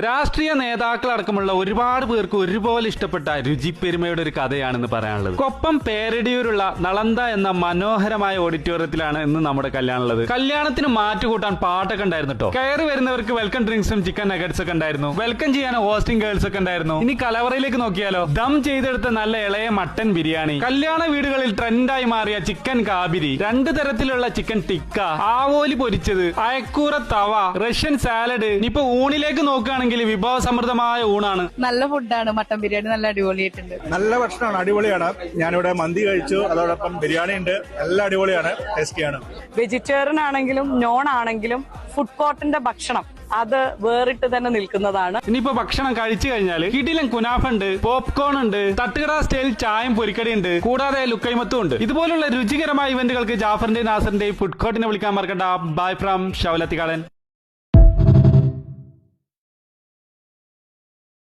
രാഷ്ട്രീയ നേതാക്കളടക്കമുള്ള ഒരുപാട് പേർക്ക് ഒരുപോലെ ഇഷ്ടപ്പെട്ട രുചിപ്പെരുമയുടെ ഒരു കഥയാണെന്ന് പറയാനുള്ളത്. കൊപ്പം പേരടിയൂരുള്ള നളന്ത എന്ന മനോഹരമായ ഓഡിറ്റോറിയത്തിലാണ് ഇന്ന് നമ്മുടെ കല്യാണമുള്ളത്. കല്യാണത്തിന് മാറ്റുകൂട്ടാൻ പാട്ടൊക്കെ ഉണ്ടായിരുന്നു കേട്ടോ. കയറി വരുന്നവർക്ക് വെൽക്കം ഡ്രിങ്ക്സും ചിക്കൻ നഗറ്റ്സ് ഒക്കെ ഉണ്ടായിരുന്നു. വെൽക്കം ചെയ്യാൻ ഹോസ്റ്റിംഗ് ഗേൾസ് ഒക്കെ ഉണ്ടായിരുന്നു. ഇനി കലവറയിലേക്ക് നോക്കിയാലോ, ദം ചെയ്തെടുത്ത നല്ല ഇളയ മട്ടൻ ബിരിയാണി, കല്യാണ വീടുകളിൽ ട്രെൻഡായി മാറിയ ചിക്കൻ കാബിരി, 2 തരത്തിലുള്ള ചിക്കൻ ടിക്ക, ആവോലി പൊരിച്ചത്, അയക്കൂറ തവ, റഷ്യൻ സാലഡ്. ഇനിയിപ്പോ ഊണിലേക്ക് നോക്കുകയാണെങ്കിൽ വിഭവസമൃദ്ധമായ ഊണാണ്. നല്ല ഫുഡാണ്. മട്ടൻ ബിരിയാണി നല്ല അടിപൊളിയായിട്ടുണ്ട്. നല്ല ഭക്ഷണമാണ്, അടിപൊളിയാണ്. ഞാനിവിടെ മന്തി കഴിച്ചു, അതോടൊപ്പം ബിരിയാണി ഉണ്ട്. എല്ലാം അടിപൊളിയാണ്, ടേസ്റ്റിയാണ്. വെജിറ്റേറിയൻ ആണെങ്കിലും നോൺ ആണെങ്കിലും ഫുഡ് കോർട്ടിന്റെ ഭക്ഷണം അത് വേറിട്ട് തന്നെ നിൽക്കുന്നതാണ്. ഇനിയിപ്പോ ഭക്ഷണം കഴിച്ചു കഴിഞ്ഞാൽ കിടിലൻ കുനാഫ ഉണ്ട്, പോപ്കോൺ ഉണ്ട്, തട്ടുകട സ്റ്റൈൽ ചായം പൊരിക്കടി ഉണ്ട്, കൂടാതെ ലുക്കൈമത്തും ഉണ്ട്. ഇതുപോലുള്ള രുചികരമായ ഇവന്റുകൾക്ക് ജാഫറിന്റെയും നാസറിന്റെയും ഫുഡ് കോർട്ടിനെ വിളിക്കാൻ മറക്കണ്ട. Bye from ഷൗലത്തിക്കാടൻ.